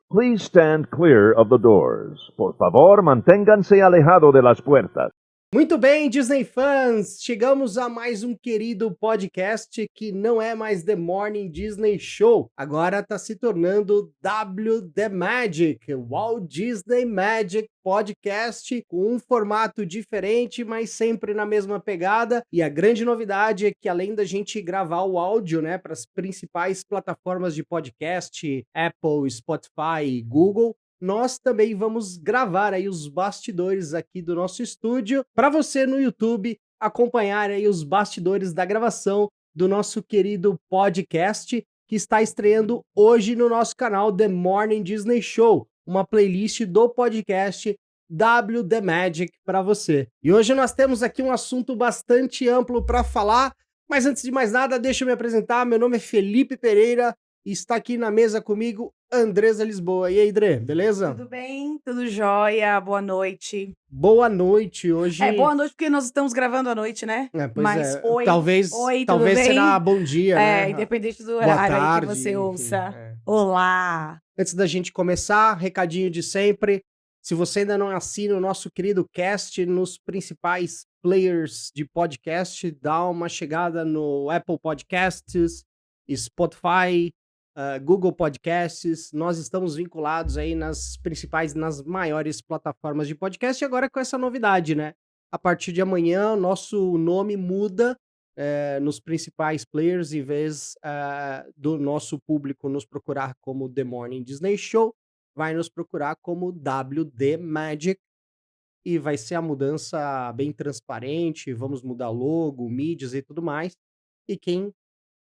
Please stand clear of the doors. Por favor, manténganse alejado de las puertas. Muito bem, Disney fãs! Chegamos a mais um querido podcast que não é mais The Morning Disney Show. Agora está se tornando W The Magic, Walt Disney Magic Podcast, com um formato diferente, mas sempre na mesma pegada. E a grande novidade é que além da gente gravar o áudio, né, para as principais plataformas de podcast, Apple, Spotify e Google, nós também vamos gravar aí os bastidores aqui do nosso estúdio para você no YouTube acompanhar aí os bastidores da gravação do nosso querido podcast que está estreando hoje no nosso canal The Morning Disney Show, uma playlist do podcast W The Magic para você. E hoje nós temos aqui um assunto bastante amplo para falar, mas antes de mais nada, deixa eu me apresentar. Meu nome é Felipe Pereira e está aqui na mesa comigo Andresa Lisboa. E aí, André, beleza? Tudo bem? Tudo jóia? Boa noite. Boa noite, hoje... Boa noite porque nós estamos gravando à noite, né? Pois mas oi, talvez tudo bem? será bom dia, né? Independente do Boa horário tarde, aí que você enfim, ouça. Olá! Antes da gente começar, recadinho de sempre. Se você ainda não assina o nosso querido cast nos principais players de podcast, dá uma chegada no Apple Podcasts, Spotify, Google Podcasts. Nós estamos vinculados aí nas maiores plataformas de podcast, e agora com essa novidade, né? A partir de amanhã, nosso nome muda nos principais players, em vez do nosso público nos procurar como The Morning Disney Show, vai nos procurar como WD Magic, e vai ser a mudança bem transparente, vamos mudar logo, mídias e tudo mais, e quem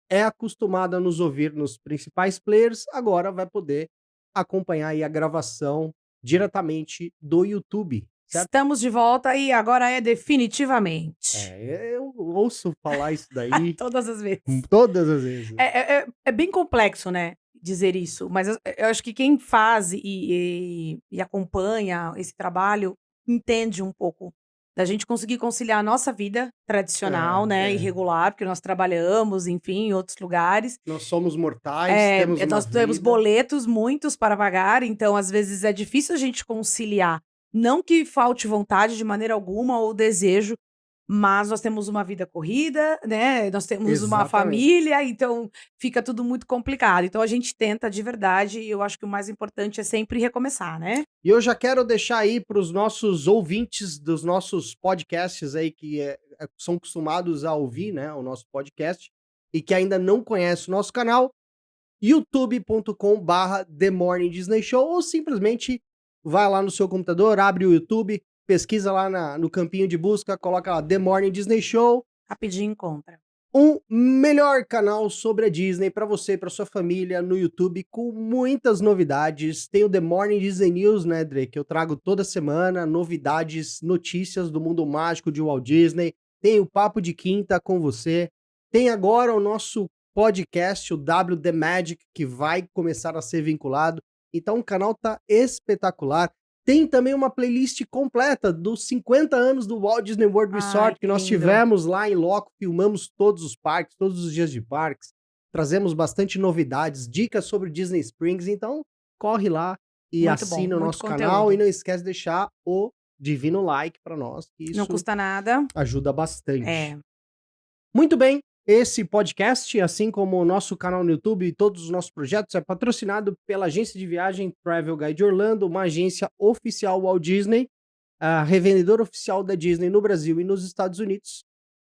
é acostumado a nos ouvir nos principais players, agora vai poder acompanhar aí a gravação diretamente do YouTube, certo? Estamos de volta e agora é definitivamente. Eu ouço falar isso daí Todas as vezes. todas as vezes. É bem complexo, né? Dizer isso, mas eu acho que quem faz e acompanha esse trabalho entende um pouco da gente conseguir conciliar a nossa vida tradicional, né, irregular, porque nós trabalhamos, enfim, em outros lugares. Nós somos mortais, temos uma nós temos vida. boletos muitos para pagar, então às vezes é difícil a gente conciliar. Não que falte vontade de maneira alguma ou desejo, mas nós temos uma vida corrida, né? Nós temos uma Exatamente. família, então fica tudo muito complicado. Então a gente tenta de verdade, e eu acho que o mais importante é sempre recomeçar, né? E eu já quero deixar aí para os nossos ouvintes dos nossos podcasts aí, que são acostumados a ouvir, né, o nosso podcast, e que ainda não conhecem o nosso canal, youtube.com/, The Morning Disney Show, ou simplesmente vai lá no seu computador, abre o YouTube, pesquisa lá no campinho de busca, coloca lá The Morning Disney Show. Rapidinho encontra. Um melhor canal sobre a Disney para você e para sua família no YouTube, com muitas novidades. Tem o The Morning Disney News, né, Dre, que eu trago toda semana, novidades, notícias do mundo mágico de Walt Disney. Tem o Papo de Quinta com você. Tem agora o nosso podcast, o W The Magic, que vai começar a ser vinculado. Então o canal tá espetacular. Tem também uma playlist completa dos 50 anos do Walt Disney World Resort, que nós tivemos lá em loco, filmamos todos os parques, todos os dias de parques, trazemos bastante novidades, dicas sobre Disney Springs, então corre lá e Muito assina o bom, nosso muito canal, conteúdo. e não esquece de deixar o divino like para nós, que isso Não custa nada. ajuda bastante. É. Muito bem, esse podcast, assim como o nosso canal no YouTube e todos os nossos projetos, é patrocinado pela agência de viagem Travel Guide Orlando, uma agência oficial Walt Disney, a revendedora oficial da Disney no Brasil e nos Estados Unidos.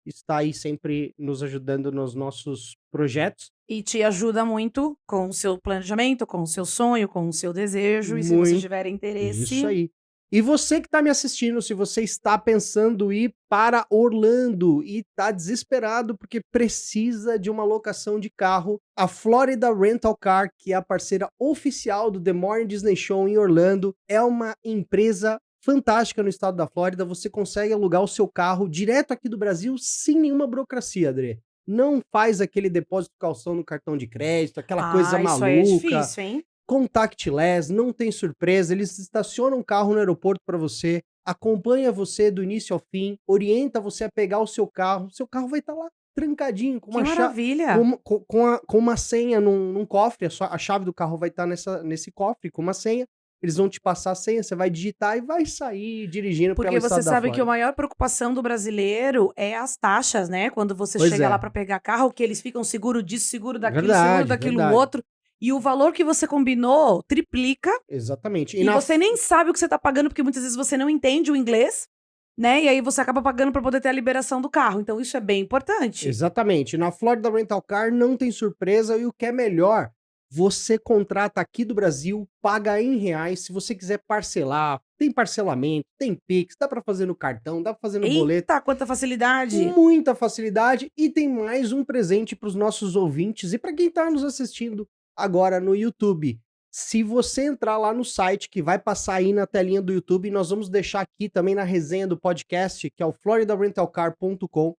Está aí sempre nos ajudando nos nossos projetos. E te ajuda muito com o seu planejamento, com o seu sonho, com o seu desejo. E se você tiver interesse... Isso aí. E você que está me assistindo, se você está pensando em ir para Orlando e está desesperado porque precisa de uma locação de carro, a Florida Rental Car, que é a parceira oficial do The Morning Disney Show em Orlando, é uma empresa fantástica no estado da Flórida. Você consegue alugar o seu carro direto aqui do Brasil sem nenhuma burocracia, André. Não faz aquele depósito de calção no cartão de crédito, aquela coisa maluca. Isso aí é difícil, hein? Contactless, não tem surpresa, eles estacionam o carro no aeroporto para você, acompanha você do início ao fim, orienta você a pegar o seu carro vai estar lá. trancadinho, com Que uma chave, maravilha! com uma senha num cofre. A chave do carro vai estar nesse cofre com uma senha. Eles vão te passar a senha, você vai digitar e vai sair dirigindo pelo Porque você estado da sabe que a Flórida. maior preocupação do brasileiro é as taxas, né? Quando você Pois chega lá é. para pegar carro, que eles ficam seguro disso, seguro daquilo, seguro Verdade, daquilo verdade. outro. E o valor que você combinou triplica Exatamente. e você nem sabe o que você tá pagando, porque muitas vezes você não entende o inglês, né? E aí você acaba pagando para poder ter a liberação do carro. Então isso é bem importante. Exatamente. Na Florida Rental Car não tem surpresa e o que é melhor, você contrata aqui do Brasil, paga em reais. Se você quiser parcelar, tem parcelamento, tem Pix, dá pra fazer no cartão, dá pra fazer no boleto. Eita, quanta facilidade! Muita facilidade e tem mais um presente para os nossos ouvintes e para quem está nos assistindo agora no YouTube. Se você entrar lá no site que vai passar aí na telinha do YouTube, nós vamos deixar aqui também na resenha do podcast, que é o floridarentalcar.com.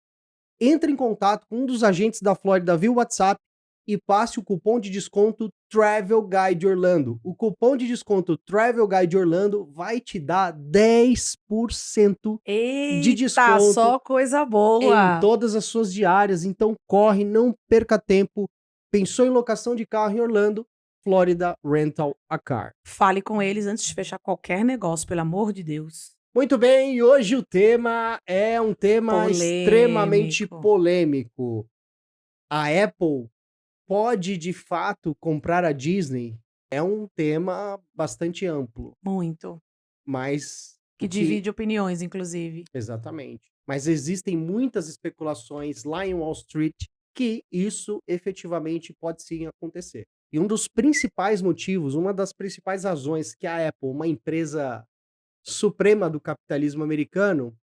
Entre em contato com um dos agentes da Flórida via WhatsApp e passe o cupom de desconto Travel Guide Orlando. O cupom de desconto Travel Guide Orlando vai te dar 10% de Eita, desconto só coisa em boa! todas as suas diárias. Então corre, não perca tempo. Pensou em locação de carro em Orlando? Florida Rental a Car. Fale com eles antes de fechar qualquer negócio, pelo amor de Deus. Muito bem, e hoje o tema é um tema extremamente polêmico. A Apple pode de fato comprar a Disney? É um tema bastante amplo, Muito. mas Que divide opiniões, inclusive. exatamente. Mas existem muitas especulações lá em Wall Street que isso efetivamente pode sim acontecer. E um dos principais motivos, uma das principais razões que a Apple, uma empresa suprema do capitalismo americano,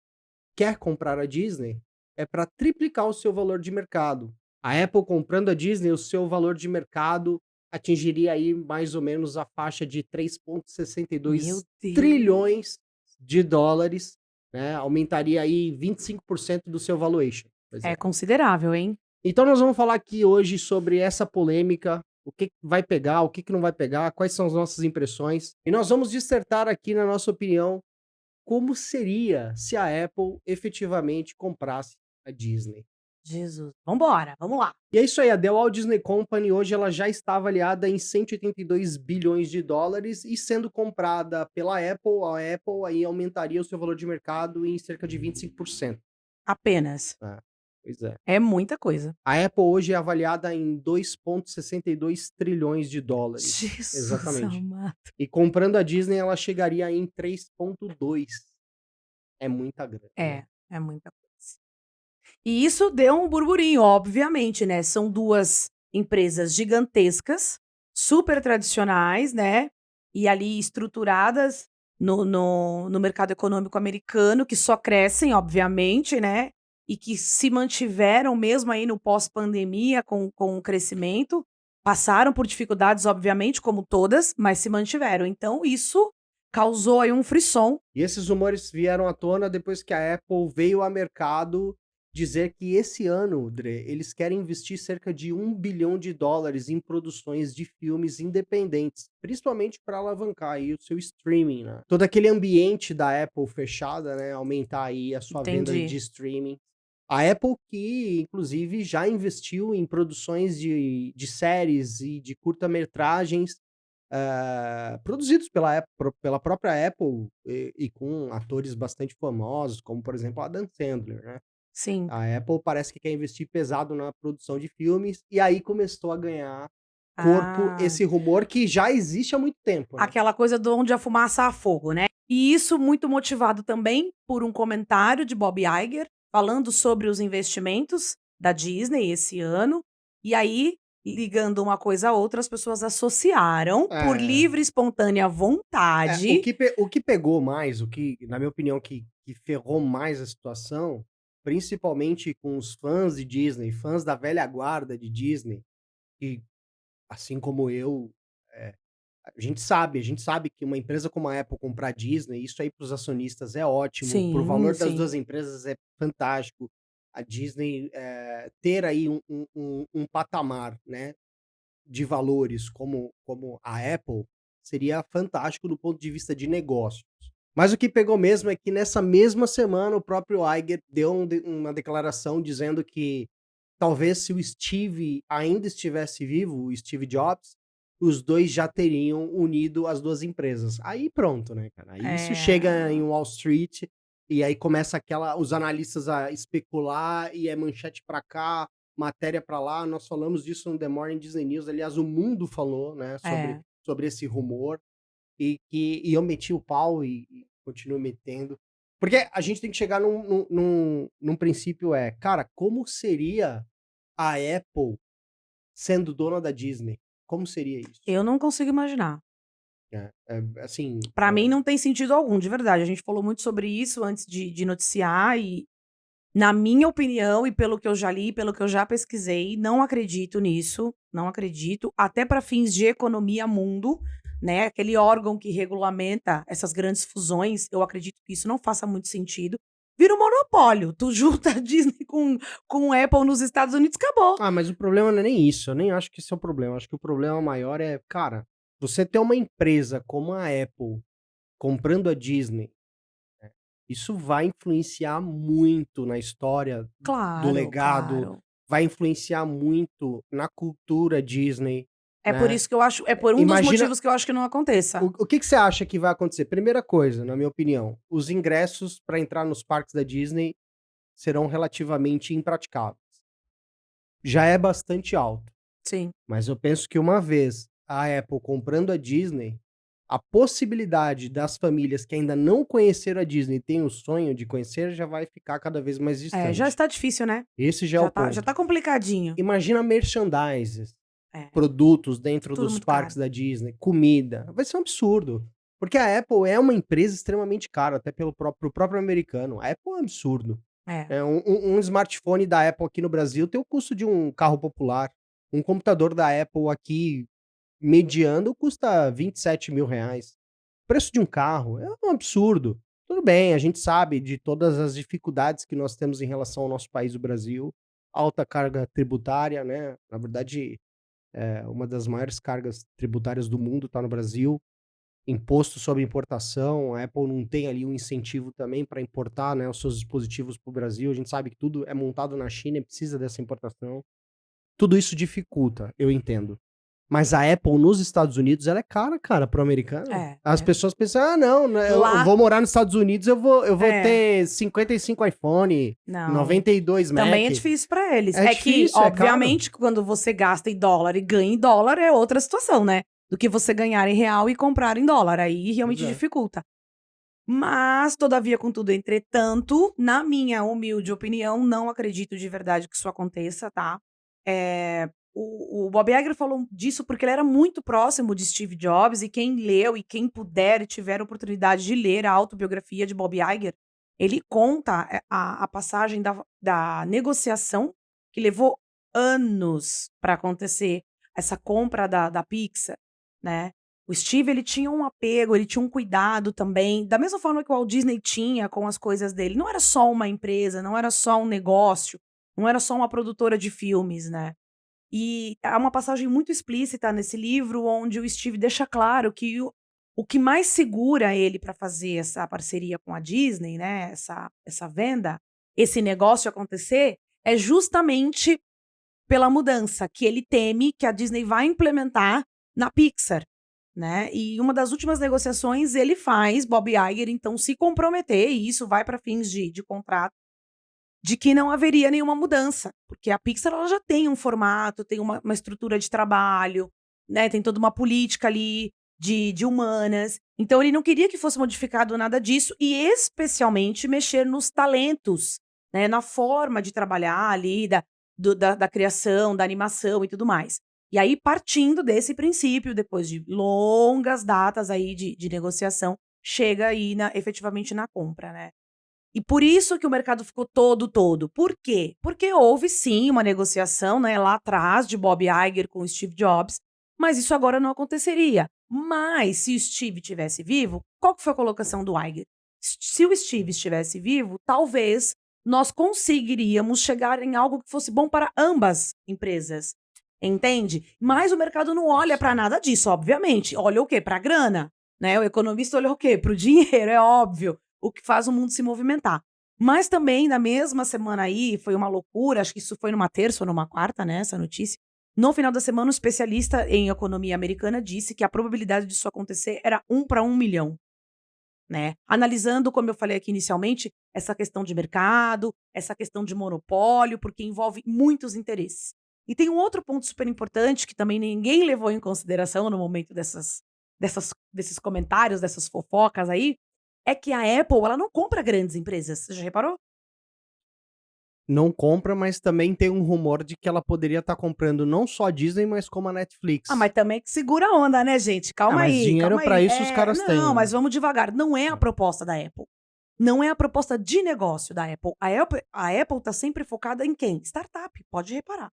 quer comprar a Disney é para triplicar o seu valor de mercado. A Apple comprando a Disney, o seu valor de mercado atingiria aí mais ou menos a faixa de 3,62 Meu Deus! trilhões de dólares, né? Aumentaria aí 25% do seu valuation. Pois É é. considerável, hein? Então nós vamos falar aqui hoje sobre essa polêmica, o que vai pegar, o que não vai pegar, quais são as nossas impressões. E nós vamos dissertar aqui, na nossa opinião, como seria se a Apple efetivamente comprasse a Disney. Jesus. Vambora, vamos lá. E é isso aí, a The Walt Disney Company hoje ela já está avaliada em 182 bilhões de dólares e sendo comprada pela Apple, a Apple aí aumentaria o seu valor de mercado em cerca de 25%. Apenas. Pois é. É muita coisa. A Apple hoje é avaliada em 2,62 trilhões de dólares. Jesus Exatamente. amado. E comprando a Disney, ela chegaria em 3,2. É muita grana. né? É muita coisa. E isso deu um burburinho, obviamente, né? São duas empresas gigantescas, super tradicionais, né? E ali estruturadas no mercado econômico americano, que só crescem, obviamente, né? E que se mantiveram mesmo aí no pós-pandemia com o crescimento. Passaram por dificuldades, obviamente, como todas, mas se mantiveram. Então, isso causou aí um frisson. E esses rumores vieram à tona depois que a Apple veio ao mercado dizer que esse ano, Dre, eles querem investir cerca de 1 bilhão de dólares em produções de filmes independentes, principalmente para alavancar aí o seu streaming, né? Todo aquele ambiente da Apple fechada, né? Aumentar aí a sua venda Entendi. de streaming. A Apple que, inclusive, já investiu em produções de séries e de curta-metragens produzidos pela própria Apple e com atores bastante famosos, como, por exemplo, Adam Sandler, né? Sim. A Apple parece que quer investir pesado na produção de filmes, e aí começou a ganhar corpo esse rumor que já existe há muito tempo, né? Aquela coisa de onde a fumaça há fogo, né? E isso muito motivado também por um comentário de Bob Iger, falando sobre os investimentos da Disney esse ano. E aí, ligando uma coisa a outra, as pessoas associaram por livre e espontânea vontade. O que pegou mais, na minha opinião, que ferrou mais a situação, principalmente com os fãs de Disney, fãs da velha guarda de Disney, que, assim como eu, a gente sabe que uma empresa como a Apple comprar a Disney, isso aí para os acionistas é ótimo, pro valor das Sim. duas empresas é fantástico. A Disney ter aí um patamar, né, de valores como a Apple seria fantástico do ponto de vista de negócios. Mas o que pegou mesmo é que nessa mesma semana o próprio Iger deu uma declaração dizendo que talvez se o Steve ainda estivesse vivo, o Steve Jobs, os dois já teriam unido as duas empresas. Aí pronto, né, cara? Aí isso chega em Wall Street e aí começa os analistas a especular e é manchete pra cá, matéria pra lá. Nós falamos disso no The Morning Disney News. Aliás, o mundo falou, né, sobre esse rumor e eu meti o pau e continuo metendo. Porque a gente tem que chegar num princípio cara, como seria a Apple sendo dona da Disney? Como seria isso? Eu não consigo imaginar. Assim... Pra mim não tem sentido algum, de verdade. A gente falou muito sobre isso antes de noticiar e, na minha opinião, e pelo que eu já li, pelo que eu já pesquisei, não acredito nisso, não acredito. Até para fins de economia mundo, né? Aquele órgão que regulamenta essas grandes fusões, eu acredito que isso não faça muito sentido. Vira um monopólio. Tu junta a Disney com o Apple nos Estados Unidos, acabou. mas o problema não é nem isso. Eu nem acho que esse é o problema. Eu acho que o problema maior é, cara, você ter uma empresa como a Apple comprando a Disney, isso vai influenciar muito na história do legado, Claro. vai influenciar muito na cultura Disney. É por isso que eu acho, é por um dos motivos que eu acho que não aconteça. O que você acha que vai acontecer? Primeira coisa, na minha opinião, os ingressos para entrar nos parques da Disney serão relativamente impraticáveis. Já é bastante alto. Sim. Mas eu penso que uma vez a Apple comprando a Disney, a possibilidade das famílias que ainda não conheceram a Disney e têm o sonho de conhecer já vai ficar cada vez mais distante. Já está difícil, né? Esse já é o ponto. Já tá complicadinho. Imagina merchandises, produtos dentro Tudo dos muito parques caro. da Disney, comida. Vai ser um absurdo. Porque a Apple é uma empresa extremamente cara, até pro próprio americano. A Apple é um absurdo. Um smartphone da Apple aqui no Brasil tem o custo de um carro popular. Um computador da Apple aqui, mediano, custa R$27.000. O preço de um carro é um absurdo. Tudo bem, a gente sabe de todas as dificuldades que nós temos em relação ao nosso país, o Brasil. Alta carga tributária, né? Na verdade, uma das maiores cargas tributárias do mundo está no Brasil. Imposto sobre importação, a Apple não tem ali um incentivo também para importar, né, os seus dispositivos para o Brasil. A gente sabe que tudo é montado na China e precisa dessa importação. Tudo isso dificulta, eu entendo. Mas a Apple nos Estados Unidos, ela é cara, cara, pro americano. As pessoas pensam, não, eu vou morar nos Estados Unidos, eu vou ter 55 iPhone, Não. 92 Mac. Também é difícil pra eles. É difícil, que, obviamente, quando você gasta em dólar e ganha em dólar, é outra situação, né? Do que você ganhar em real e comprar em dólar. Aí realmente dificulta. Mas, todavia, contudo, entretanto, na minha humilde opinião, não acredito de verdade que isso aconteça, tá? O Bob Iger falou disso porque ele era muito próximo de Steve Jobs, e quem leu e quem puder e tiver a oportunidade de ler a autobiografia de Bob Iger, ele conta a passagem da negociação que levou anos para acontecer, essa compra da Pixar, né? O Steve, ele tinha um apego, ele tinha um cuidado também, da mesma forma que o Walt Disney tinha com as coisas dele. Não era só uma empresa, não era só um negócio, não era só uma produtora de filmes, né? E há uma passagem muito explícita nesse livro onde o Steve deixa claro que o que mais segura ele para fazer essa parceria com a Disney, né, essa venda, esse negócio acontecer, é justamente pela mudança que ele teme que a Disney vai implementar na Pixar, né? E uma das últimas negociações ele faz Bob Iger então se comprometer, e isso vai para fins de contrato, de que não haveria nenhuma mudança, porque a Pixar ela já tem um formato, tem uma estrutura de trabalho, né? Tem toda uma política ali de humanas. Então ele não queria que fosse modificado nada disso, e especialmente mexer nos talentos, né? Na forma de trabalhar ali, da criação, da animação e tudo mais. E aí, partindo desse princípio, depois de longas datas aí de negociação, chega aí efetivamente na compra, né? E por isso que o mercado ficou todo. Por quê? Porque houve sim uma negociação, né, lá atrás de Bob Iger com o Steve Jobs, mas isso agora não aconteceria. Mas se o Steve estivesse vivo, qual que foi a colocação do Iger? Se o Steve estivesse vivo, talvez nós conseguiríamos chegar em algo que fosse bom para ambas empresas. Entende? Mas o mercado não olha para nada disso, obviamente. Olha o quê? Para a grana, né? O economista olha o quê? Para o dinheiro, é óbvio. O que faz o mundo se movimentar. Mas também, na mesma semana aí, foi uma loucura, acho que isso foi numa terça ou numa quarta, né, essa notícia. No final da semana, um especialista em economia americana disse que a probabilidade disso acontecer era 1 para 1 milhão, né? Analisando, como eu falei aqui inicialmente, essa questão de mercado, essa questão de monopólio, porque envolve muitos interesses. E tem um outro ponto super importante que também ninguém levou em consideração no momento desses comentários, dessas fofocas aí, é que a Apple, ela não compra grandes empresas. Você já reparou? Não compra, mas também tem um rumor de que ela poderia estar comprando não só a Disney, mas como a Netflix. Ah, mas também que segura a onda, né, gente? Calma mas aí, dinheiro calma pra aí. isso os caras têm, Não, né? mas vamos devagar. Não é a proposta da Apple. Não é a proposta de negócio da Apple. A Apple tá sempre focada em quem? Startup, pode reparar.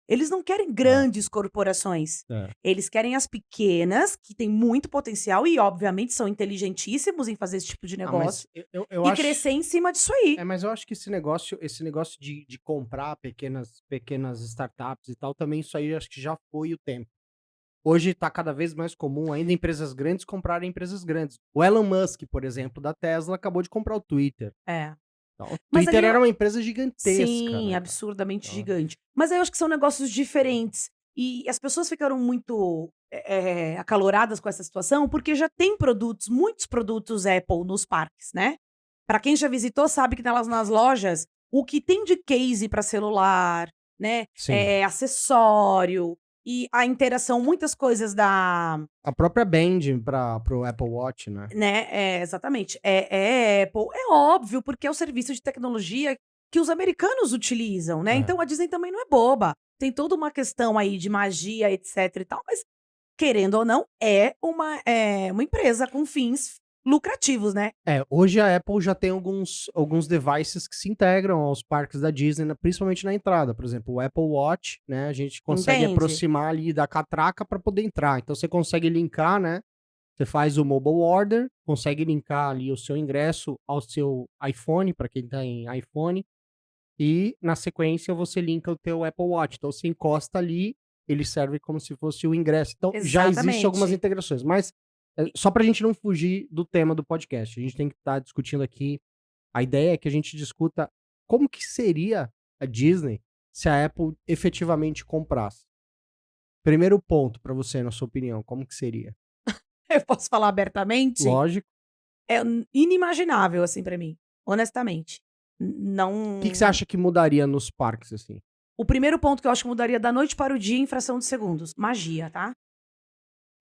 Eles não querem grandes corporações. É. Eles querem as pequenas, que têm muito potencial e, obviamente, são inteligentíssimos em fazer esse tipo de mas negócio. eu E acho... crescer em cima disso aí. mas eu acho que esse negócio de comprar pequenas startups e tal, também isso aí acho que já foi o tempo. Hoje tá cada vez mais comum ainda empresas grandes comprarem empresas grandes. O Elon Musk, por exemplo, da Tesla, acabou de comprar o Twitter. É. Então, o Mas Twitter ali era uma empresa gigantesca, Sim, né, cara? absurdamente Então, gigante. Mas aí eu acho que são negócios diferentes. E as pessoas ficaram muito acaloradas com essa situação, porque já tem produtos, muitos produtos Apple nos parques, né? Pra quem já visitou, sabe que nas lojas, o que tem de case pra celular, né? sim. Acessório e a interação, muitas coisas da, A própria Band pro Apple Watch, né? exatamente. É Apple. É óbvio, porque é o serviço de tecnologia que os americanos utilizam, né? É. Então a Disney também não é boba. Tem toda uma questão aí de magia, etc e tal, mas, querendo ou não, é uma empresa com fins lucrativos, né? Hoje a Apple já tem alguns devices que se integram aos parques da Disney, principalmente na entrada. Por exemplo, o Apple Watch, né? A gente consegue Entende? aproximar ali da catraca para poder entrar. Então você consegue linkar, né? Você faz o mobile order, consegue linkar ali o seu ingresso ao seu iPhone, para quem tá em iPhone, e na sequência você linka o teu Apple Watch. Então você encosta ali, ele serve como se fosse o ingresso. Então já existem algumas Exatamente. integrações, mas só pra gente não fugir do tema do podcast, a gente tem que estar discutindo aqui, a ideia é que a gente discuta como que seria a Disney se a Apple efetivamente comprasse. Primeiro ponto pra você, na sua opinião, como que seria? Eu posso falar abertamente? Lógico. É inimaginável, assim, pra mim. Honestamente. O Não. que você acha que mudaria nos parques, assim? O primeiro ponto que eu acho que mudaria da noite para o dia em fração de segundos. Magia, tá?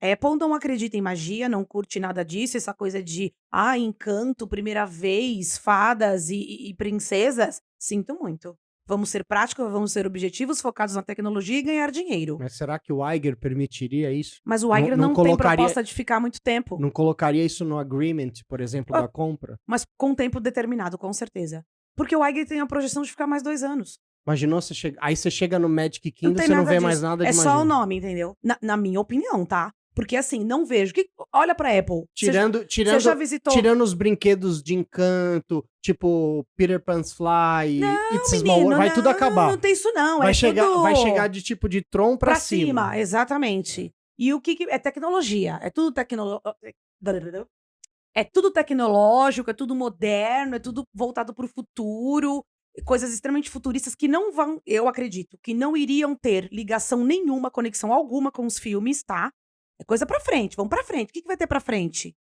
Apple não acredita em magia, não curte nada disso, essa coisa de, encanto, primeira vez, fadas e princesas. Sinto muito. Vamos ser práticos, vamos ser objetivos, focados na tecnologia e ganhar dinheiro. Mas será que o Iger permitiria isso? Mas o Iger não tem proposta de ficar muito tempo. Não colocaria isso no agreement, por exemplo, da compra? Mas com um tempo determinado, com certeza. Porque o Iger tem a projeção de ficar mais 2 anos. Imaginou, aí você chega no Magic Kingdom e tem você não nada vê disso. mais nada de É magia. só o nome, entendeu? Na minha opinião, tá? Porque assim, não vejo. Olha pra Apple. Você já visitou? Tirando os brinquedos de encanto, tipo Peter Pan's Fly, It's a Small Menino, World, vai tudo acabar. Não tem isso não. Vai tudo chegar de tipo de Tron pra cima. Exatamente. E o que é tecnologia? É tudo É tudo tecnológico, é tudo moderno, é tudo voltado pro futuro. Coisas extremamente futuristas que não vão, eu acredito, que não iriam ter ligação nenhuma, conexão alguma com os filmes, tá? É coisa pra frente, vamos pra frente. O que vai ter pra frente?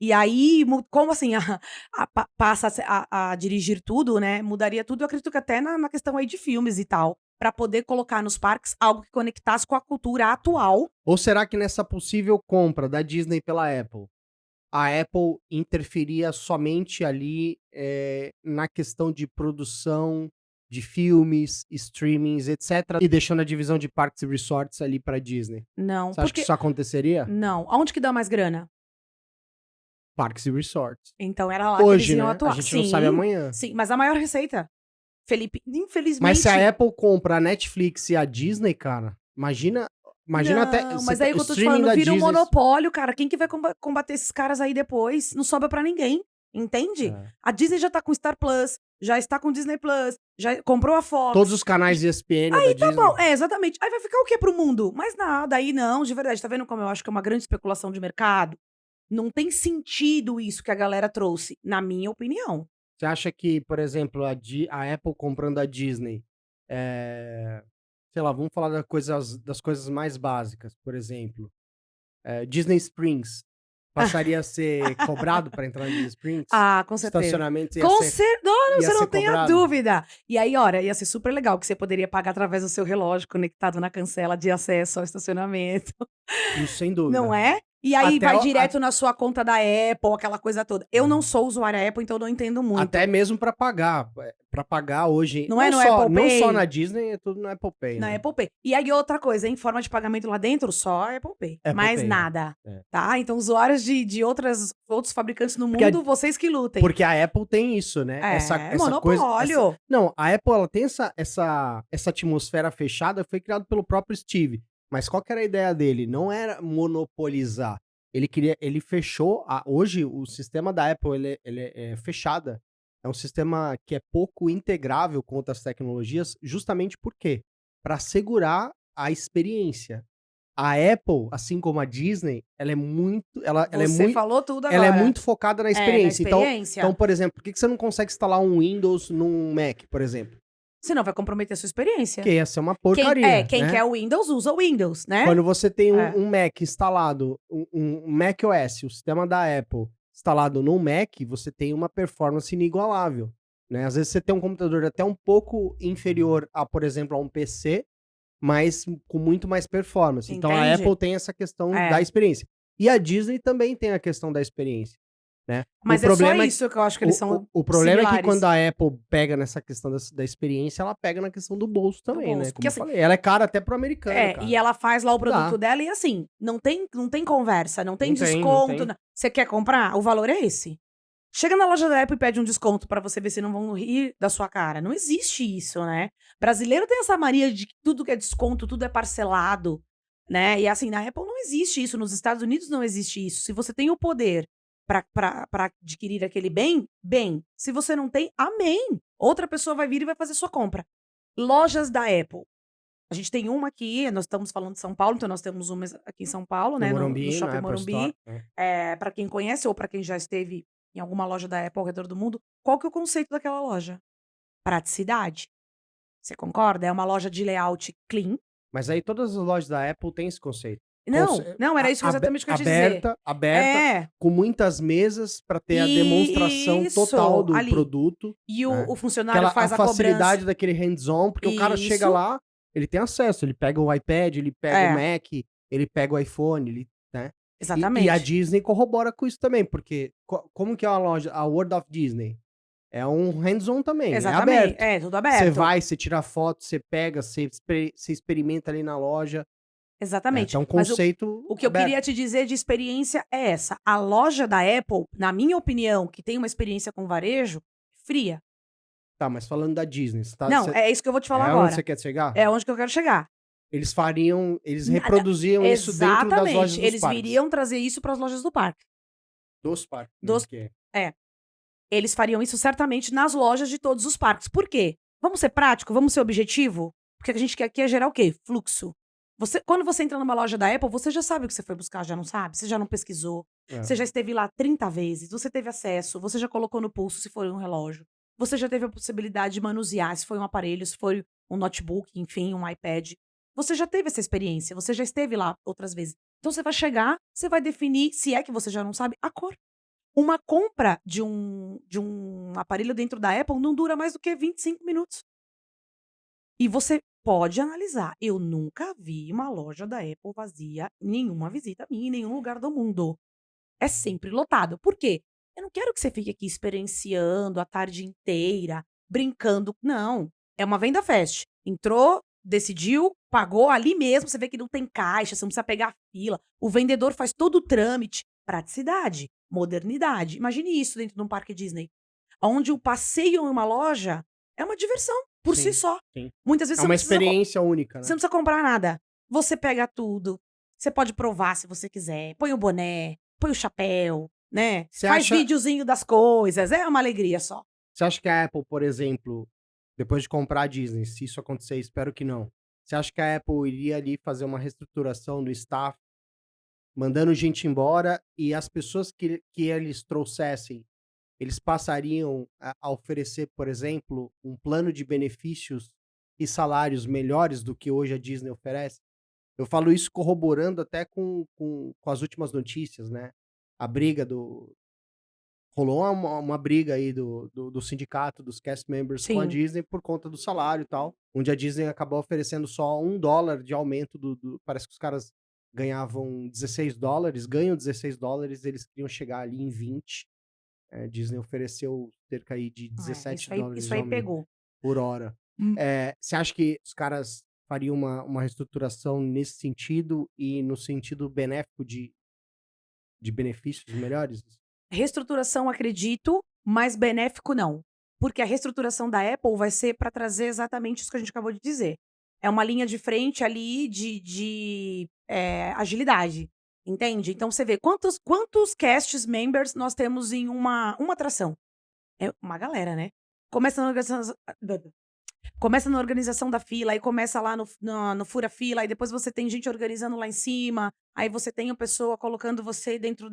E aí, como assim, passa a dirigir tudo, né? Mudaria tudo, eu acredito que até na questão aí de filmes e tal, pra poder colocar nos parques algo que conectasse com a cultura atual. Ou será que nessa possível compra da Disney pela Apple, a Apple interferia somente ali na questão de produção de filmes, streamings, etc. E deixando a divisão de parques e resorts ali pra Disney? Não, Você acha que isso aconteceria? Não. Aonde que dá mais grana? Parques e resorts. Então era lá que Hoje, eles iam né? atuar. A gente não sabe amanhã. Sim, mas a maior receita, Felipe, infelizmente... Mas se a Apple compra a Netflix e a Disney, cara, imagina até... Mas aí que eu tô te falando, vira um monopólio, cara. Quem que vai combater esses caras aí depois? Não sobra pra ninguém, entende? A Disney já tá com Star Plus, já está com Disney Plus, já comprou a Fox. Todos os canais de ESPN aí da tá Disney. bom, exatamente. Aí vai ficar o que pro mundo? Mais nada, aí não, de verdade. Tá vendo como eu acho que é uma grande especulação de mercado? Não tem sentido isso que a galera trouxe, na minha opinião. Você acha que, por exemplo, a Apple comprando a Disney, sei lá, vamos falar das coisas mais básicas, por exemplo, Disney Springs passaria a ser cobrado para entrar na Disney Springs? Ah, com certeza. Estacionamento Com certeza, ia você não ser tem a cobrado? dúvida. E aí, olha, ia ser super legal, que você poderia pagar através do seu relógio conectado na cancela de acesso ao estacionamento. Isso sem Não dúvida. é? E aí Até vai o- a- direto na sua conta da Apple, aquela coisa toda. Eu não sou usuária Apple, então eu não entendo muito. Até mesmo para pagar. Para pagar hoje. Não é no Apple Não Pay? só na Disney, é tudo no Apple Pay. Na né? Apple Pay. E aí outra coisa, em forma de pagamento lá dentro, só a Apple Pay. Apple Mais Pay, nada. é. Tá? Então usuários de outros fabricantes no Porque mundo, vocês que lutem. Porque a Apple tem isso, né? É, essa monopólio. coisa. Não, a Apple ela tem essa atmosfera fechada, foi criado pelo próprio Steve. Mas qual que era a ideia dele? Não era monopolizar. Ele fechou. Hoje, o sistema da Apple ele é fechada. É um sistema que é pouco integrável com outras tecnologias, justamente por quê? Para segurar a experiência. A Apple, assim como a Disney, ela é muito. Ela é Você muito. falou tudo agora. Ela é muito focada na experiência. na experiência. Então, por exemplo, por que você não consegue instalar um Windows num Mac, por exemplo? Senão vai comprometer a sua experiência. Que ia ser uma porcaria. Quem né? quer o Windows, usa o Windows, né? Quando você tem É. um Mac instalado, um Mac OS, o sistema da Apple, instalado no Mac, você tem uma performance inigualável. Né? Às vezes você tem um computador até um pouco inferior a, por exemplo, a um PC, mas com muito mais performance. Então a Entende? Apple tem essa questão É. da experiência. E a Disney também tem a questão da experiência. Né? Mas o problema só isso que eu acho que eles são o problema é que similares. quando a Apple pega nessa questão da experiência, ela pega na questão do bolso também, bolso, né? porque Como eu assim, falei, ela é cara até pro americano, cara. E ela faz lá o produto Dá. dela e assim, não tem conversa, não tem Não tem, desconto. não tem. não. Você quer comprar? O valor é esse. Chega na loja da Apple e pede um desconto pra você ver se não vão rir da sua cara. Não existe isso, né? Brasileiro tem essa mania de que tudo que é desconto, tudo é parcelado, né? E assim, na Apple não existe isso, nos Estados Unidos não existe isso. Se você tem o poder pra adquirir aquele bem, bem. Se você não tem, amém. Outra pessoa vai vir e vai fazer sua compra. Lojas da Apple. A gente tem uma aqui, nós estamos falando de São Paulo, então nós temos uma aqui em São Paulo, né? No Morumbi, Shopping na Apple Morumbi. Store. Para quem conhece ou para quem já esteve em alguma loja da Apple ao redor do mundo, qual que é o conceito daquela loja? Praticidade. Você concorda? É uma loja de layout clean. Mas aí todas as lojas da Apple têm esse conceito. Não, era isso exatamente que eu ia dizer. Aberta, com muitas mesas para ter a demonstração Isso, total do ali. produto. E né? o funcionário faz a a facilidade cobrança. daquele hands-on, porque o cara chega Isso. lá, ele tem acesso, ele pega o iPad, ele pega o Mac, ele pega o iPhone, né? Exatamente. E a Disney corrobora com isso também, porque como que é uma loja, a World of Disney? É um hands-on também, Exatamente. é aberto. É, tudo aberto. Você vai, você tira foto, você pega, você experimenta ali na loja. Exatamente. É um Mas conceito o que eu queria te dizer de experiência é essa. A loja da Apple, na minha opinião, que tem uma experiência com varejo, fria. Tá, mas falando da Disney, Não, é isso que eu vou te falar agora. Onde você quer chegar? É onde que eu quero chegar. Eles reproduziam isso dentro das lojas dos Eles parques. viriam trazer isso para as lojas do parque. Dos parques. Eles fariam isso certamente nas lojas de todos os parques. Por quê? Vamos ser prático? Vamos ser objetivo? Porque a gente quer aqui é gerar o quê? Fluxo. Quando você entra numa loja da Apple, você já sabe o que você foi buscar, já não sabe? Você já não pesquisou? Você já esteve lá 30 vezes, você teve acesso, você já colocou no pulso se foi um relógio. Você já teve a possibilidade de manusear, se foi um aparelho, se foi um notebook, enfim, um iPad. Você já teve essa experiência, você já esteve lá outras vezes. Então você vai chegar, você vai definir, se é que você já não sabe, a cor. Uma compra de um aparelho dentro da Apple não dura mais do que 25 minutos. E você pode analisar. Eu nunca vi uma loja da Apple vazia em nenhuma visita minha, em nenhum lugar do mundo. É sempre lotado. Por quê? Eu não quero que você fique aqui experienciando a tarde inteira, brincando. Não. É uma venda fast. Entrou, decidiu, pagou ali mesmo. Você vê que não tem caixa, você não precisa pegar fila. O vendedor faz todo o trâmite. Praticidade, modernidade. Imagine isso dentro de um parque Disney. Onde o passeio em uma loja é uma diversão por si só. Sim. Muitas vezes É uma experiência única, né? Você não precisa comprar nada. Você pega tudo. Você pode provar se você quiser. Põe o boné, põe o chapéu, né? Faz videozinho das coisas. É uma alegria só. Você acha que a Apple, por exemplo, depois de comprar a Disney, se isso acontecer, espero que não. Você acha que a Apple iria ali fazer uma reestruturação do staff, mandando gente embora e as pessoas que eles trouxessem, eles passariam a oferecer, por exemplo, um plano de benefícios e salários melhores do que hoje a Disney oferece? Eu falo isso corroborando até com as últimas notícias, né? A briga do. Rolou uma briga aí do sindicato, dos cast members com a Sim. Disney por conta do salário e tal, onde a Disney acabou oferecendo só $1 de aumento parece que os caras ganhavam $16, ganham $16, eles queriam chegar ali em 20. Disney ofereceu cerca aí de $17 Isso de aí aumento pegou. por hora. Hum. Você acha que os caras fariam uma reestruturação nesse sentido e no sentido benéfico de benefícios melhores? Reestruturação, acredito, mas benéfico não. Porque a reestruturação da Apple vai ser para trazer exatamente isso que a gente acabou de dizer. É uma linha de frente ali de agilidade, entende? Então você vê quantos cast members nós temos em uma atração. É uma galera, né? Começa na organização da fila, aí começa lá no fura-fila, aí depois você tem gente organizando lá em cima, aí você tem a pessoa colocando você dentro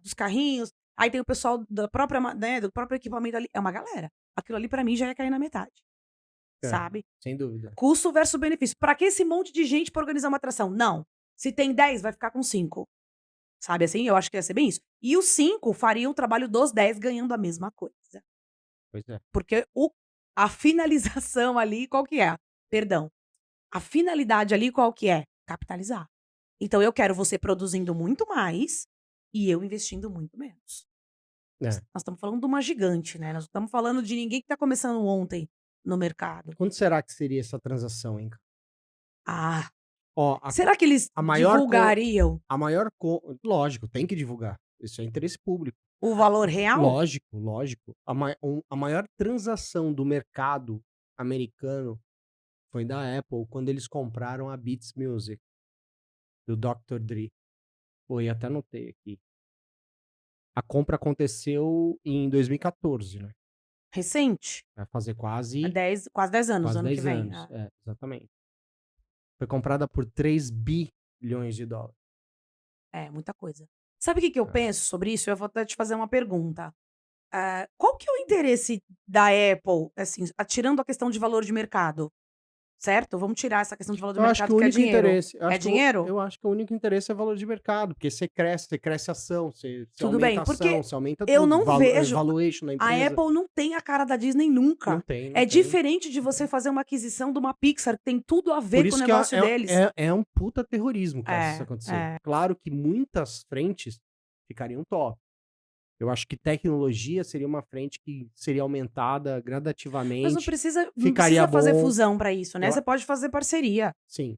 dos carrinhos, aí tem o pessoal da própria, né, do próprio equipamento ali. É uma galera. Aquilo ali pra mim já ia cair na metade, sabe? Sem dúvida. Custo versus benefício. Pra que esse monte de gente pra organizar uma atração? Não. Se tem 10, vai ficar com 5. Sabe assim? Eu acho que ia ser bem isso. E os 5 fariam o trabalho dos 10 ganhando a mesma coisa. Pois é. Porque a finalização ali, qual que é? Perdão. A finalidade ali, qual que é? Capitalizar. Então eu quero você produzindo muito mais e eu investindo muito menos. Nós estamos falando de uma gigante, né? Nós não estamos falando de ninguém que está começando ontem no mercado. Quanto será que seria essa transação, hein? Ah, Ó, será que eles a maior divulgariam lógico, tem que divulgar. Isso é interesse público. o valor real? Lógico, lógico. A maior transação do mercado americano foi da Apple quando eles compraram a Beats Music do Dr. Dre. Foi, até anotei aqui. A compra aconteceu em 2014, né? Recente. Vai fazer quase Quase 10 anos, quase ano que 10 vem. anos. Exatamente. Foi comprada por 3 bilhões de dólares. É, muita coisa. Sabe o que eu penso sobre isso? Eu vou até te fazer uma pergunta. Qual que é o interesse da Apple, assim, tirando a questão de valor de mercado, certo? Vamos tirar essa questão de valor de Eu acho que mercado, o que é único dinheiro. interesse. É dinheiro? Eu acho que o único interesse é valor de mercado, porque você cresce a ação, você Tudo bem, aumenta a porque ação, você aumenta eu tudo. não vejo Valuation da A empresa. Apple não tem a cara da Disney nunca. Não tem. É diferente de você fazer uma aquisição de uma Pixar, que tem tudo a Por ver com isso o que negócio deles. é um puta terrorismo, cara, se isso acontecer. É. Claro que muitas frentes ficariam top. Eu acho que tecnologia seria uma frente que seria aumentada Mas gradativamente. não precisa Ficaria fazer bom. fusão pra isso, né? Eu- Você pode fazer parceria. Sim.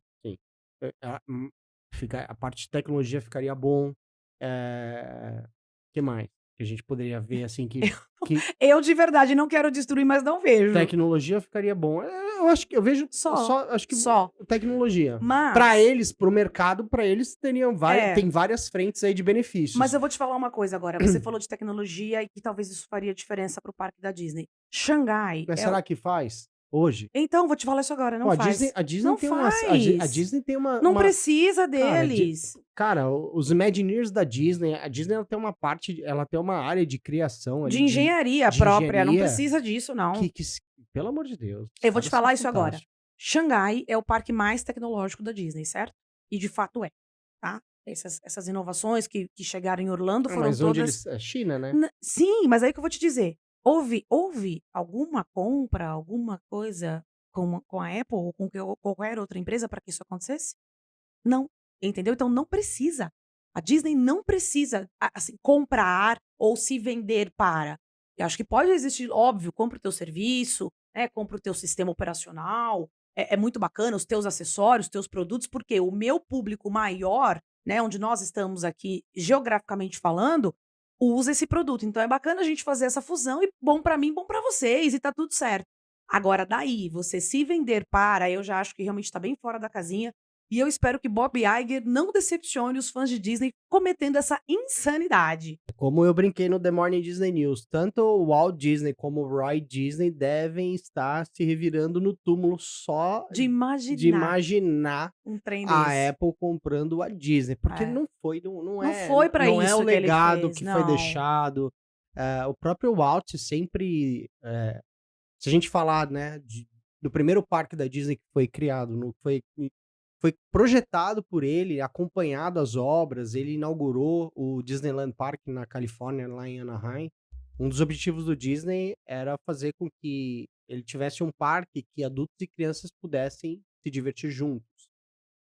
A parte de tecnologia ficaria bom. Que mais? Que a gente poderia ver assim que Eu, de verdade, não quero destruir, mas não vejo. tecnologia ficaria bom. Eu acho que eu vejo acho que Só. tecnologia. Mas, Pra eles, pro mercado, pra eles teriam tem várias frentes aí de benefícios. mas eu vou te falar uma coisa agora. Você falou de tecnologia e que talvez isso faria diferença pro parque da Disney. Xangai. Mas será que faz hoje? Então, vou te falar isso agora, não Pô, faz. A Disney Não tem faz. a Disney tem uma Não precisa deles. Cara, os Imagineers da Disney, a Disney ela tem uma parte, ela tem uma área de criação ali, De engenharia de própria, não engenharia precisa disso, não. pelo amor de Deus. Eu vou te caras falar são isso agora. fantásticos. Xangai é o parque mais tecnológico da Disney, certo? E de fato é, tá? Essas inovações que chegaram em Orlando foram Mas onde todas... eles China, né? Sim, mas aí que eu vou te dizer. Houve alguma compra, alguma coisa com a Apple ou com qualquer outra empresa para que isso acontecesse? Não. Entendeu? Então não precisa. A Disney não precisa assim, comprar ou se vender para. Eu acho que pode existir, óbvio, compra o teu serviço, né, compra o teu sistema operacional, é muito bacana, os teus acessórios, os teus produtos, porque o meu público maior, né, onde nós estamos aqui geograficamente falando, usa esse produto. Então é bacana a gente fazer essa fusão e bom pra mim, bom pra vocês e tá tudo certo. Agora daí, você se vender para, eu já acho que realmente tá bem fora da casinha. E eu espero que Bob Iger não decepcione os fãs de Disney cometendo essa insanidade. Como eu brinquei no The Morning Disney News, tanto o Walt Disney como o Roy Disney devem estar se revirando no túmulo só De de imaginar um trem a desse. Apple comprando a Disney, porque É. não Não foi pra não é isso o que ele legado fez, que foi não. deixado. o próprio Walt sempre, se a gente falar, né, do primeiro parque da Disney que foi criado, foi projetado por ele, acompanhado as obras, ele inaugurou o Disneyland Park na Califórnia, lá em Anaheim. Um dos objetivos do Disney era fazer com que ele tivesse um parque que adultos e crianças pudessem se divertir juntos.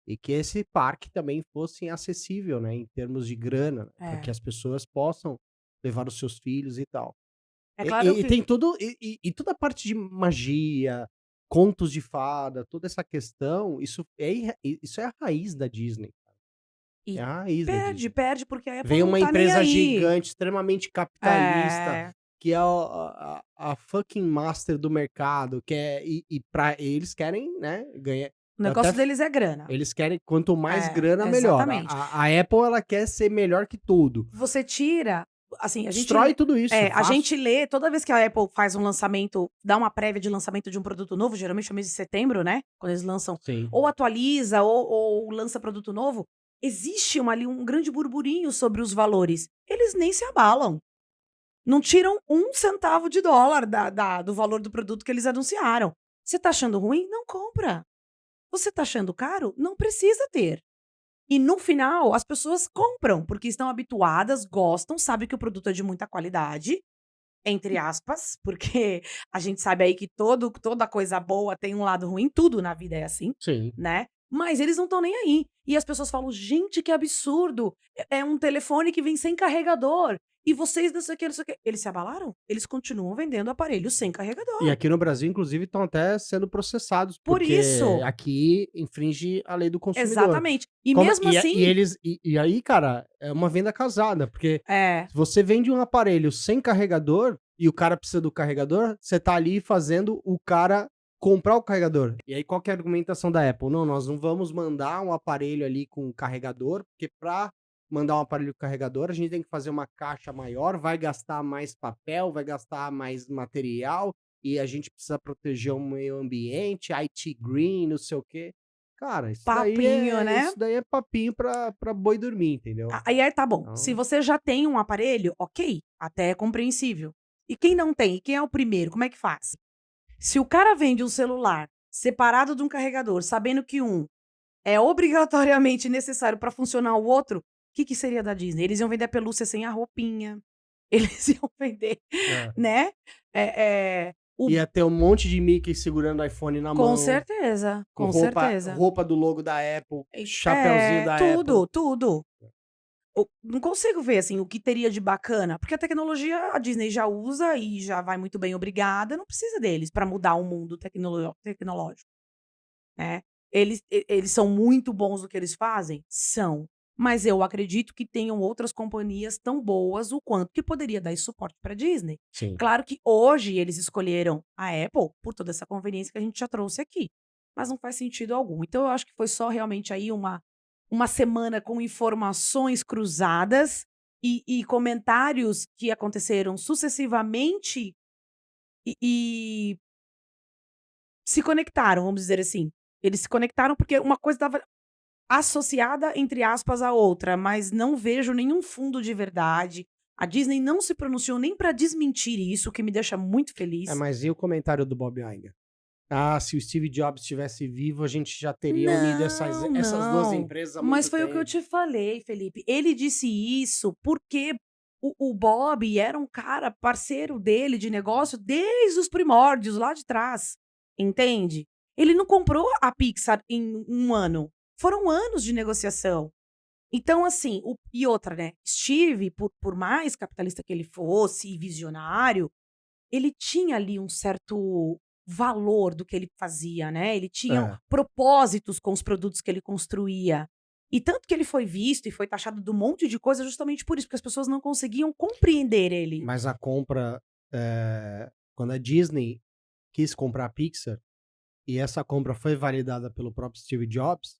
E que esse parque também fosse acessível, né, em termos de grana, para que É. as pessoas possam levar os seus filhos e tal. É E, claro e que tem tudo, e toda a parte de magia, contos de fada, toda essa questão, isso é a raiz da Disney. e É a raiz da perde, Disney. perde, porque a Apple Veio não uma tá nem empresa aí. gigante, extremamente capitalista, É. que é a fucking master do mercado, que é, e pra eles querem, né, ganhar. O Eu negócio até deles é grana. Eles querem quanto mais É, grana, melhor. exatamente. A Apple, ela quer ser melhor que tudo. Você tira, assim, Destrói tudo isso, a fácil. gente lê, toda vez que a Apple faz um lançamento, dá uma prévia de lançamento de um produto novo, geralmente no mês de setembro, né? Quando eles lançam, Sim. ou atualiza, ou lança produto novo, existe ali um grande burburinho sobre os valores. Eles nem se abalam. Não tiram um centavo de dólar do valor do produto que eles anunciaram. Você tá achando ruim? Não compra. Você tá achando caro? Não precisa ter. E no final, as pessoas compram, porque estão habituadas, gostam, sabem que o produto é de muita qualidade, entre aspas, porque a gente sabe aí que toda coisa boa tem um lado ruim, tudo na vida é assim, Sim. né? Mas eles não estão nem aí. E as pessoas falam, gente, que absurdo! É um telefone que vem sem carregador. E vocês não sei o que, não sei o que. Eles se abalaram? Eles continuam vendendo aparelhos sem carregador. E aqui no Brasil, inclusive, estão até sendo processados, Por porque isso. aqui infringe a lei do consumidor. Exatamente. E Como- mesmo e, assim. E, eles, e aí, cara, é uma venda casada, porque É. se você vende um aparelho sem carregador e o cara precisa do carregador, você tá ali fazendo o cara comprar o carregador. E aí, qual que é a argumentação da Apple? Não, nós não vamos mandar um aparelho ali com carregador, porque pra mandar um aparelho com carregador, a gente tem que fazer uma caixa maior, vai gastar mais papel, vai gastar mais material, e a gente precisa proteger o meio ambiente, IT green, não sei o quê. Cara, Papinho, né? isso daí é papinho pra boi dormir, entendeu? Aí tá bom. Então- Se você já tem um aparelho, ok, até é compreensível. E quem não tem? Quem é o primeiro? Como é que faz? Se o cara vende um celular separado de um carregador, sabendo que um é obrigatoriamente necessário para funcionar o outro, o que seria da Disney? Eles iam vender a pelúcia sem a roupinha. Eles iam vender, né? Ia ter um monte de Mickey segurando o iPhone na mão. Com certeza, com roupa, certeza. Roupa do logo da Apple, chapeuzinho da tudo, Apple. tudo. Não consigo ver, assim, o que teria de bacana, porque a tecnologia a Disney já usa e já vai muito bem, obrigada, não precisa deles para mudar o mundo tecnológico, né? Eles são muito bons no que eles fazem? São. Mas eu acredito que tenham outras companhias tão boas o quanto que poderia dar esse suporte para Disney. Sim. Claro que hoje eles escolheram a Apple por toda essa conveniência que a gente já trouxe aqui, mas não faz sentido algum. Então eu acho que foi só realmente aí uma semana com informações cruzadas e comentários que aconteceram sucessivamente e se conectaram, vamos dizer assim. Eles se conectaram porque uma coisa estava associada, entre aspas, à outra, mas não vejo nenhum fundo de verdade. A Disney não se pronunciou nem para desmentir isso, o que me deixa muito feliz. Mas e o comentário do Bob Iger? Ah, se o Steve Jobs estivesse vivo, a gente já teria unido essas duas empresas há muito Mas foi tempo. o que eu te falei, Felipe. Ele disse isso porque o Bob era um cara parceiro dele de negócio desde os primórdios, lá de trás. Entende? Ele não comprou a Pixar em um ano. Foram anos de negociação. Então, assim, e outra, né? Steve, por mais capitalista que ele fosse e visionário, ele tinha ali um certo valor do que ele fazia, né? Ele tinha propósitos com os produtos que ele construía. E tanto que ele foi visto e foi taxado de um monte de coisa justamente por isso, porque as pessoas não conseguiam compreender ele. Mas a compra, quando a Disney quis comprar a Pixar, e essa compra foi validada pelo próprio Steve Jobs,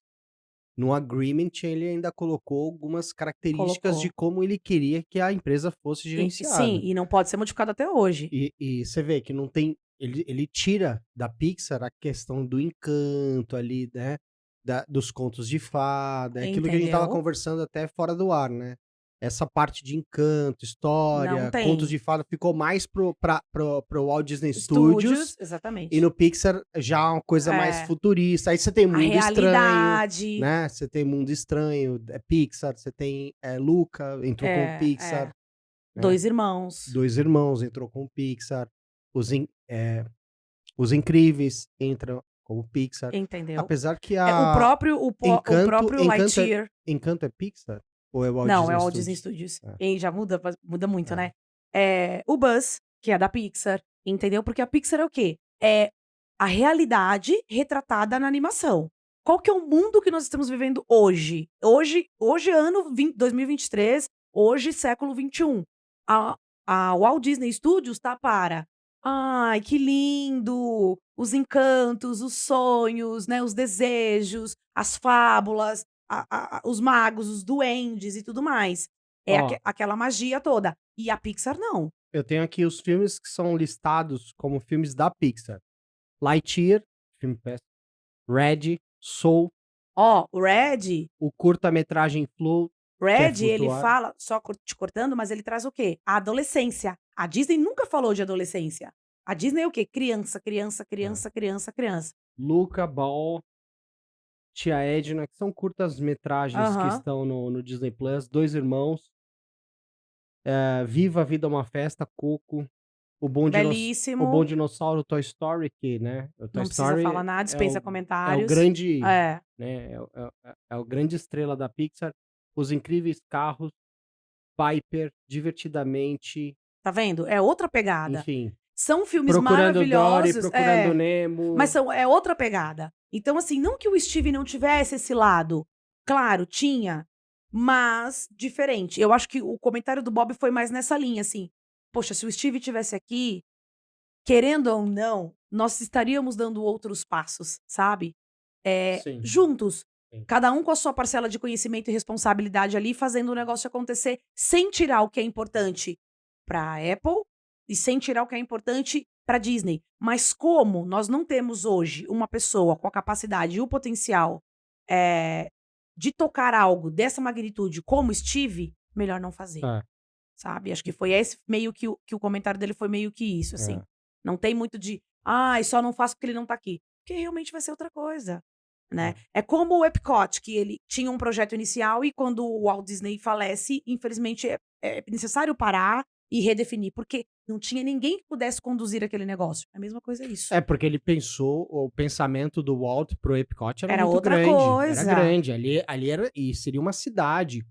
no agreement ele ainda colocou algumas características de como ele queria que a empresa fosse gerenciada. Sim, e não pode ser modificado até hoje. E você vê que não tem... Ele tira da Pixar a questão do encanto ali, né? Dos contos de fada. É aquilo que a gente tava Entendeu? conversando até fora do ar, né? essa parte de encanto, Não história, contos tem. de fada, ficou mais pro Walt Disney Studios. Studios, E exatamente. no Pixar já é uma coisa mais É. futurista. Aí você tem A Mundo Estranho, realidade. né? Você tem Mundo Estranho, é Pixar. Você tem Luca, entrou com o Pixar, É. né? 2 Irmãos. Dois Irmãos entrou com o Pixar. Os Incríveis entram com o Pixar. Entendeu? Apesar que O próprio Encanto Lightyear. Encanto é Pixar? Ou é Walt Não, Disney é o Walt Disney Studios? Studios. É, E já muda muito, é. né. O Buzz, que é da Pixar, entendeu? Porque a Pixar é o quê? É a realidade retratada na animação. Qual que é o mundo que nós estamos vivendo hoje? Hoje ano 2023, hoje século XXI. A a Walt Disney Studios tá para: "Ai, que lindo! Os encantos, os sonhos, né, os desejos, as fábulas, os magos, os duendes e tudo mais". É Ó, aquela magia toda. E a Pixar não. eu tenho aqui os filmes que são listados como filmes da Pixar. Lightyear, filme péssimo. Red, Soul, Ó, o Red o curta-metragem Flow, que é Ele flutuar. fala, só te cortando, mas ele traz o quê? A adolescência. A Disney nunca falou de adolescência. A Disney é o quê? Criança, criança, É. criança, criança, criança. Luca, Ball, Tia Edna, que são curtas-metragens que Aham. estão no Disney Plus. Dois Irmãos, Viva a Vida é uma Festa, Coco, o Bom Belíssimo. Dinossauro, Toy Story, que, né, o Toy Não precisa Story falar nada, é dispensa é o comentários. grande, É, né, é o grande estrela da Pixar. Os Incríveis Carros, Piper, Divertidamente, tá vendo? É outra pegada. enfim, São filmes Procurando Dory, maravilhosos, Procurando mas Nemo. é outra pegada. Então, assim, não que o Steve não tivesse esse lado. Claro, tinha, mas diferente. Eu acho que o comentário do Bob foi mais nessa linha, assim. Poxa, se o Steve tivesse aqui, querendo ou não, nós estaríamos dando outros passos, sabe? Sim, Juntos. sim. Cada um com a sua parcela de conhecimento e responsabilidade ali, fazendo o negócio acontecer, sem tirar o que é importante para a Apple e sem tirar o que é importante para Disney. Mas como nós não temos hoje uma pessoa com a capacidade e o potencial eh, de tocar algo dessa magnitude como Steve, melhor não fazer, É, sabe? Acho que foi esse meio que o comentário dele foi meio que isso, assim. é. Não tem muito de, ai, só não faço porque ele não tá aqui. Porque realmente vai ser outra coisa, né? É. É como o Epcot, que ele tinha um projeto inicial e quando o Walt Disney falece, infelizmente é necessário parar e redefinir, porque não tinha ninguém que pudesse conduzir aquele negócio. A mesma coisa é isso. É, porque ele pensou, o pensamento do Walt pro Epcot era Era muito outra grande. Era coisa. grande. Ali era. E seria uma cidade.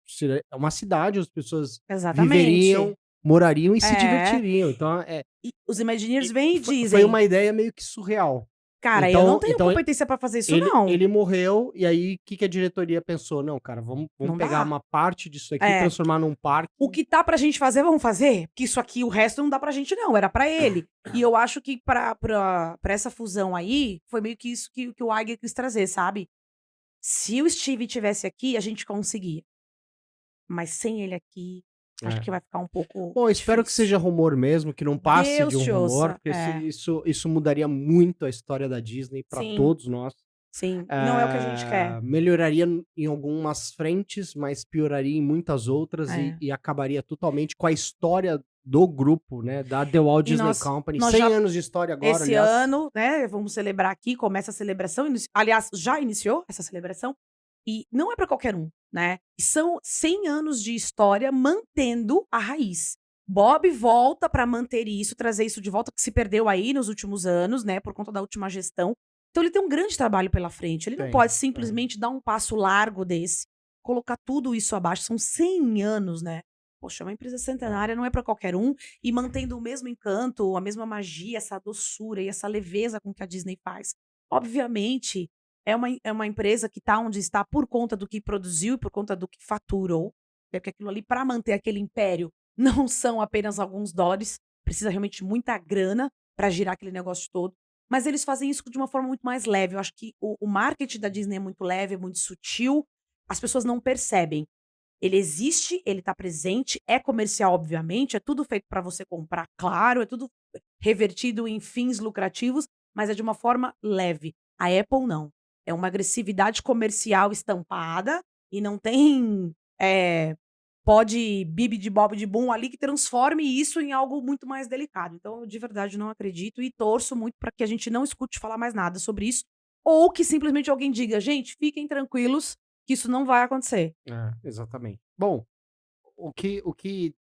Seria uma cidade, as pessoas viveriam, Exatamente. morariam e se É. divertiriam. Então, E os Imagineers vêm e foi dizem: uma ideia meio que surreal. cara, eu não Então, tenho então competência pra fazer isso, ele, não. ele morreu, e aí o que, que a diretoria pensou? Não, cara, vamos Não pegar dá. uma parte disso aqui, É. transformar num parque. O que tá pra gente fazer, vamos fazer, porque isso aqui, o resto não dá pra gente não, era pra ele. E eu acho que pra essa fusão aí, foi meio que isso que o Iger quis trazer, sabe. Se o Steve tivesse aqui, a gente conseguia, mas sem ele aqui, acho É. que vai ficar um pouco Bom, espero que difícil. seja rumor mesmo, que não passe de Deus um te rumor, ouça. porque É, isso mudaria muito a história da Disney para sim, todos nós. sim, não é o que a gente quer. Melhoraria em algumas frentes, mas pioraria em muitas outras, e, É. e acabaria totalmente com a história do grupo, né? Da The Walt E Disney nós Company. nós 100 já anos de história agora, esse aliás. ano, né, vamos celebrar aqui, começa a celebração, aliás, já iniciou essa celebração, e não é para qualquer um, né. E são 100 anos de história mantendo a raiz. Bob volta para manter isso, trazer isso de volta, que se perdeu aí nos últimos anos, né, por conta da última gestão. Então ele tem um grande trabalho pela frente, ele não Tem, pode tem. simplesmente dar um passo largo desse, colocar tudo isso abaixo, são 100 anos, né. Poxa, é uma empresa centenária, não é para qualquer um, e mantendo o mesmo encanto, a mesma magia, essa doçura e essa leveza com que a Disney faz. Obviamente, é uma empresa que está onde está por conta do que produziu e por conta do que faturou, né, porque aquilo ali, para manter aquele império, não são apenas alguns dólares, precisa realmente de muita grana para girar aquele negócio todo, mas eles fazem isso de uma forma muito mais leve. Eu acho que o marketing da Disney é muito leve, é muito sutil, as pessoas não percebem. Ele existe, ele tá presente, é comercial, obviamente, é tudo feito para você comprar, claro, é tudo revertido em fins lucrativos, mas é de uma forma leve. A Apple não. É uma agressividade comercial estampada e não tem, pode bibi de bob de bum ali que transforme isso em algo muito mais delicado. Então, eu de verdade não acredito e torço muito para que a gente não escute falar mais nada sobre isso, ou que simplesmente alguém diga: "Gente, fiquem tranquilos que isso não vai acontecer". Exatamente. Bom, o que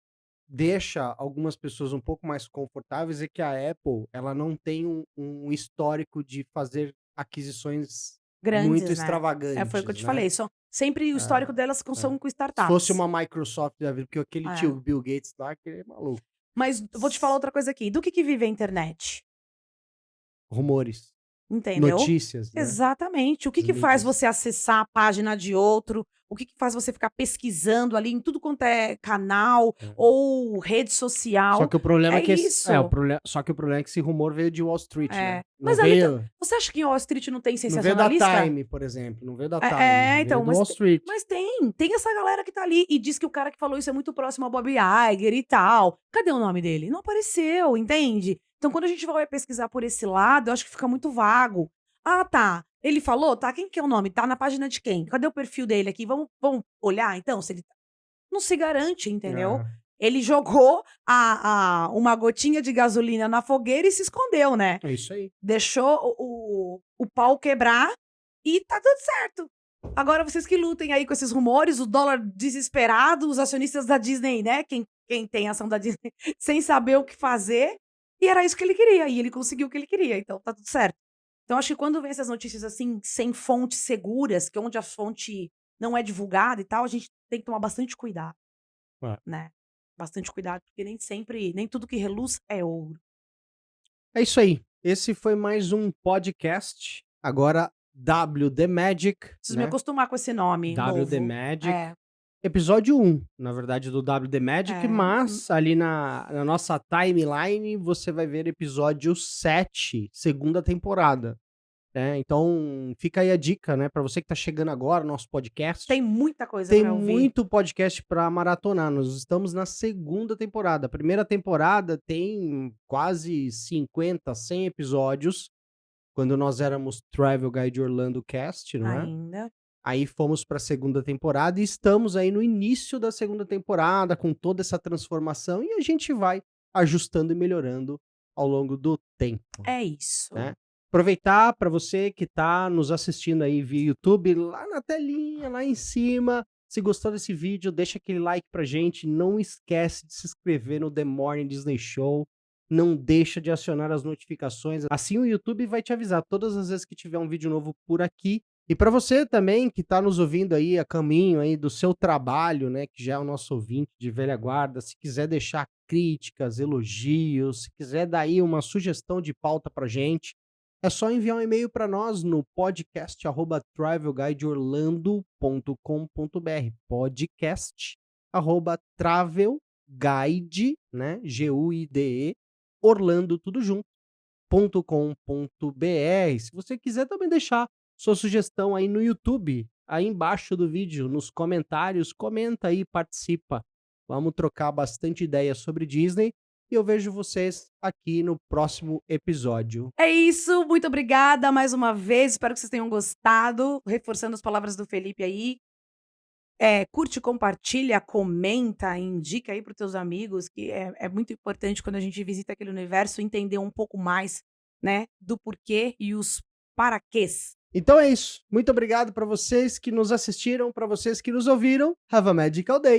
deixa algumas pessoas um pouco mais confortáveis é que a Apple, ela não tem um histórico de fazer aquisições muito Grandes, né. Foi o que eu extravagantes, te né. falei, sempre o histórico delas É. são com Se fosse startups. uma Microsoft da vida, porque aquele É. tio Bill Gates lá, que é maluco. Mas vou te falar outra coisa aqui, do que vive a internet? Rumores, Entendeu? notícias, né, Exatamente. O que as que faz mídias. você acessar a página de outro? O que que faz você ficar pesquisando ali em tudo quanto é canal É. ou rede Só social? que o problema É é que isso. só que o problema é que esse rumor veio de Wall Street, né. É. Não Mas ali veio você acha que em Wall Street não tem não veio da sensacionalista? Time, por exemplo, não veio da Time, É, veio então, do Wall Street. mas tem essa galera que tá ali e diz que o cara que falou isso é muito próximo ao Bob Iger e tal. Cadê o nome dele? Não apareceu, entende? Então, quando a gente vai pesquisar por esse lado, eu acho que fica muito vago. Ah, tá. Ele falou, tá? Quem que é o nome? Tá na página de quem? Cadê o perfil dele aqui? Vamos olhar, então, se ele não se garante, entendeu? É, Ele jogou uma gotinha de gasolina na fogueira e se escondeu, né? é isso aí. Deixou o pau quebrar e tá tudo certo. Agora vocês que lutem aí com esses rumores, o dólar desesperado, os acionistas da Disney, né? Quem tem ação da Disney sem saber o que fazer. E era isso que ele queria, e ele conseguiu o que ele queria, então tá tudo certo. Então acho que quando vem essas notícias assim, sem fontes seguras, que é onde a fonte não é divulgada e tal, a gente tem que tomar bastante cuidado, É. né? Bastante cuidado, porque nem sempre, nem tudo que reluz é ouro. É isso aí. Esse foi mais um podcast. Agora, W The Magic, Preciso me né? acostumar com esse nome W The novo. Magic. É, Episódio 1, na verdade, do W The Magic, é. mas ali na nossa timeline você vai ver episódio 7, segunda temporada. Né? Então, fica aí a dica, né? Pra você que tá chegando agora no nosso podcast. Tem muita coisa Tem pra ouvir. muito podcast pra maratonar. Nós estamos na segunda temporada. A primeira temporada tem quase 50, 100 episódios, quando nós éramos Travel Guide Orlando Cast, não é? Ainda. Aí fomos pra segunda temporada e estamos aí no início da segunda temporada, com toda essa transformação, e a gente vai ajustando e melhorando ao longo do tempo, É isso. né? Aproveitar para você que tá nos assistindo aí via YouTube, lá na telinha, lá em cima. Se gostou desse vídeo, deixa aquele like pra gente. Não esquece de se inscrever no The Morning Disney Show. Não deixa de acionar as notificações. Assim o YouTube vai te avisar todas as vezes que tiver um vídeo novo por aqui. E para você também que tá nos ouvindo aí a caminho aí do seu trabalho, né, que já é o nosso ouvinte de velha guarda, se quiser deixar críticas, elogios, se quiser dar aí uma sugestão de pauta pra gente, é só enviar um e-mail para nós no podcast@travelguideorlando.com.br. Podcast@travelguide, né, Guide, Orlando tudo junto, .com.br. Se você quiser também deixar sua sugestão aí no YouTube, aí embaixo do vídeo, nos comentários, comenta aí, participa. Vamos trocar bastante ideia sobre Disney e eu vejo vocês aqui no próximo episódio. É isso, muito obrigada mais uma vez, espero que vocês tenham gostado, reforçando as palavras do Felipe aí. Curte, compartilha, comenta, indica aí para os teus amigos, que é muito importante quando a gente visita aquele universo, entender um pouco mais, né, do porquê e os paraquês. Então é isso. Muito obrigado para vocês que nos assistiram, para vocês que nos ouviram. Have a magical day.